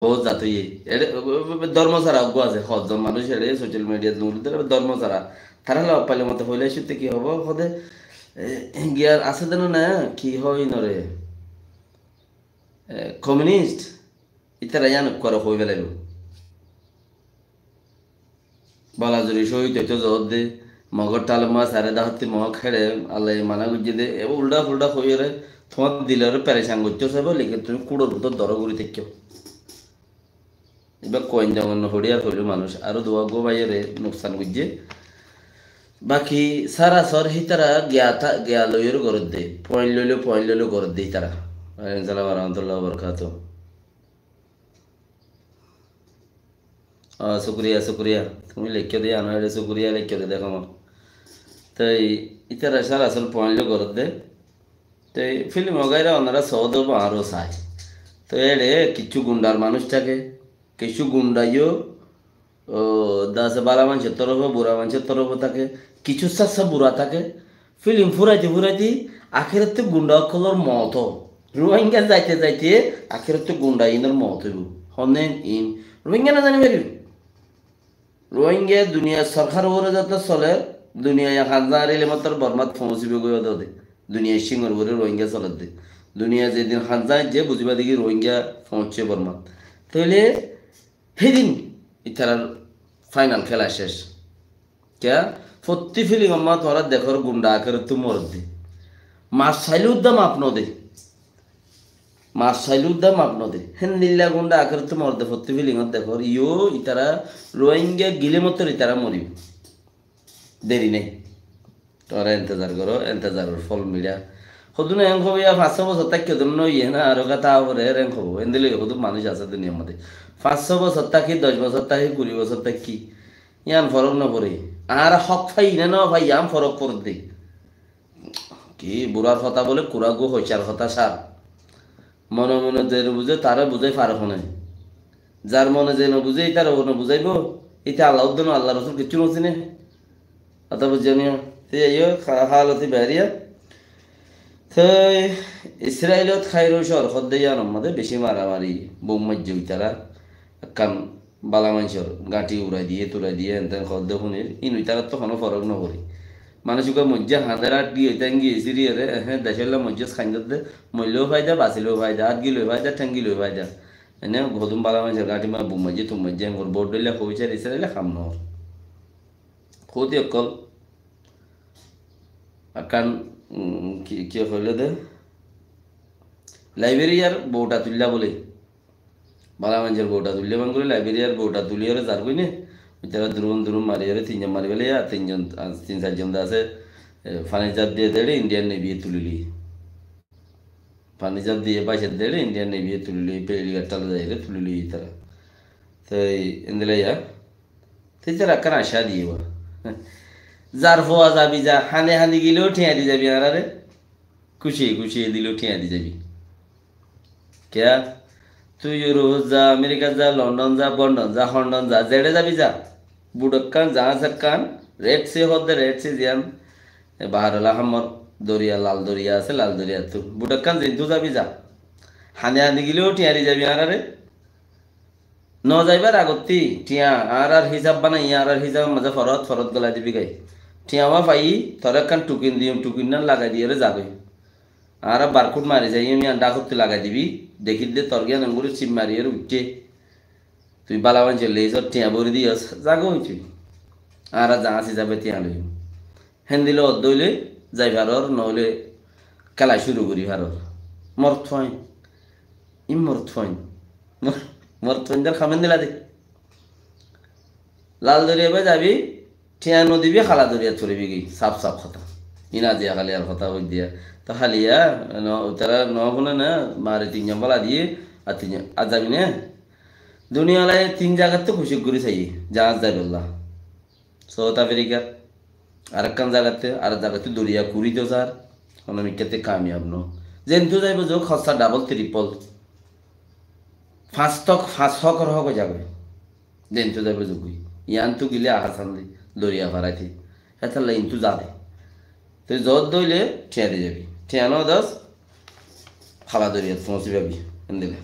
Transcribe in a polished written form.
বহুত জাত এটা ধর্ম ছাড়া অজ্ঞ আছে সজন মানুষ এড়ে সোশ্যাল মিডিয়াত নুরুদের ধর্ম ছাড়া তারা হলে অপাইলে মতো হইলে শুতে কি হব সদে গিয়ার আছে দেন না কি হয় নরে কমিউনিস্ট ইতারা ইয়ান করে হই বেলাইব বালাজুরি সহিত তো জোর দে মগর টাল মা সারে দাহতি মহ খেড়ে আল্লাহ মানা গুজি দে এবার উল্টা ফুল্টা হয়ে রে তোমার দিলের প্যারেশান করতে হবে লিখে তুমি কুড়োর ভিতর দর গুড়ি থেকে এবার কয়েন যেমন হরিয়ার হইল মানুষ আরো দোয়া গো বাইরে নোকসান বুঝছে বাকি সারা সর হি তারা গিয়া লইয়ের গরত দে পয়েন্ট লইলে গরত দেই তারা সালাম রহমতুল্লাহ বরকাত শুক্রিয়া শুক্রিয়া তুমি লিখে দিয়ে আনো এটা শুক্রিয়া লিখে দে দেখো আমার তাই ইতারা সারা আসল পয়েন্ট গরত দে তাই ফিল্ম ওগাইরা ওনারা সৌদ আরও চায় তো এড়ে কিছু গুন্ডার মানুষ থাকে কিছু গুন্ডাইও দাস বালা মানুষের তরফ বুড়া মানুষের তরফ থাকে কিছু সাসা বুড়া থাকে ফিল্ম ফুরাইতে আখেরাতে গুন্ডা অকলর মত রোহিঙ্গা যাইতে যাইতে আখেরাতে গুন্ডা ইনের মত হইব হনেন ইন রোহিঙ্গা না জানি পারিব রোহিঙ্গা দুনিয়া সরকার ওরে যত চলে দুনিয়া হাজার এলে মাত্র বর্মাত পৌঁছিবে গই দে দুনিয়া সিংহর ওরে রোহিঙ্গা চলে দে দুনিয়া যেদিন হাজার যে বুঝবা দেখি রোহিঙ্গা পৌঁছে বর্মাত তাহলে সেদিন ইতারার ফাইনাল খেলা শেষ কে প্রতি ফিলিং আম্মা তোরা দেখর গুন্ডা আখের তু মরদ দে মাছ চাইলে উদ্দাম আপন দে মাছ চাইলে উদ্দাম আপন দে হেন নীলা গুন্ডা আখের তু মরদ দে প্রতি ফিলিংত দেখর ইও ইতারা রোহিঙ্গা গিলে মতো ইতারা মরিব দেরি নেই তোরা এন্তজার করো এন্তজারের ফল মিডিয়া সদুন এং হবো 500 বছর তাক কেদন ইয়ে না আরো কথা হরে রেং হবো এন্দিলে সদু মানুষ আছে দুনিয়ার মধ্যে 500 বছর থাকি 10 বছর থাকি 20 বছর থাকি ইয়ান ফরক নপরে আর হক ফাই না ভাই ইয়াম ফরক করে দে কি বুড়ার কথা বলে কুড়া গো হইচার কথা সার মনে মনে যে বুঝে তারা বুঝাই পারব না যার মনে যে বুঝে তার ওনে বুঝাইব এটা আল্লাহ উদ্দিন আল্লাহ রসুল কিছু নচিনে অত বুঝিও হালতি বেরিয়া তো ইসরায়েলত খাইরো শহর সদ্যান মধ্যে বেশি মারামারি বোম মাজ্য তারা কান বালা মানুষের গাঁটি উড়াই দিয়ে এনতেন খদ্দ শুনির ইনুই তারা তখনও ফরক নকরি মানুষকে মজ্জা হাঁদের আট গিয়ে তেন গিয়েছি রে হ্যাঁ দেশের মজ্জা খাইন্দর দে মরলেও ফায়দা বাঁচিলেও ফায়দা আট গিলেও ফায়দা ঠেঙ্গিলেও ফায়দা এনে গদুম বালা মানুষের গাঁটি মা বোম মাজ্জি তুম মাজ্জা বোর্ড দিলে হয়েছে ইসরায়েলে খাম নহর ক্ষতি অকল আকান কি হইলে দে লাইব্রেরিয়ার বউটা তুললা বলে বালা মানুষের বউটা তুললে মান করে লাইব্রেরিয়ার বউটা তুলিয়ে যার কই নে তারা দুরুম মারিয়ে তিনজন মারি ফেলে আর তিন চারজন আছে ফার্নিচার দিয়ে দেড়ে ইন্ডিয়ান নেভি তুলিলি ফার্নিচার দিয়ে পয়সা দেড়ে ইন্ডিয়ান নেভি তুলিলি পেড়ি গাটাল যাইলে তুলিলি তারা তাই এন্দিলে তুই তারা কান আশা দিয়ে যার ফোয়া যাবি যা হানি গেলেও ঠিয়া দিয়ে যাবি আরে খুশি দিলেও ঠিয়া দিয়ে যাবি কে তুই ইউরোপ যা আমেরিকা যা লন্ডন যা বন্ডন যা হন্ডন যা জেডে যাবি যা বুড়কান জাহাজ রেড সে হদ্দে রেড সে জিয়ান বাহারুল আহমদ দরিয়া লাল দরিয়া আছে লাল দরিয়া তো বুড়কান যেহেতু যাবি যা হানি গেলেও ঠিয়া দিয়ে যাবি আরে ন যাইবার আগতি টিয়া আর হিসাব বানাই আর হিসাব মাঝে ফরত গলা দিবি গাই টিয়াওয়া পাই তোরা কান টুকিন না লাগাই দিয়ে যাবে আর বারকুট মারি যাই আমি আন্ডা করতে লাগাই দিবি দেখি দে তোর জ্ঞান আঙ্গুরে চিপ মারিয়ে উঠছে তুই বালা বান চলে এসব টিয়া ভরি দিস জাগো হইছি আর জাহাজে যাবে টিয়া লই হেন দিলে অদ্দইলে যাই ভারর নহলে খেলা শুরু করি ভারর মরত ফাইন মরতফাইন খামেন দিলা দে লাল দরিয়া যাবি ঠিয়া নদীবি খালা দরিয়া চলিবি গই সাপ কথা ইনা দিয়া খালি আর কথা হই দিয়া তো খালিয়া তারা শুনে না মারে তিনজন বলা দিয়ে আর তিনজন আর যাবি না দুনিয়ালায় 3 জায়গার তো খুশি করে চাই জাহাজ যাই বললা সাউথ আফ্রিকা আরেকখান জায়গাতে দরিয়া কুড়ি তো স্যার অনামিকাতে কামিয়াব ন যেহেতু যাইব যোগ খরচা ডাবল ট্রিপল 5 হকর হক যাবে যেহেতু যাইব যোগুই ইয়ান তো গিলে আহাসান দরিয়া ভাড়াইতে এত লাইন তো যাবে তুই যত দইলে ঠিয়া দিয়ে যাবি ঠিয়ানো দাস খালা দরিয়া পৌঁছে যাবি দিলে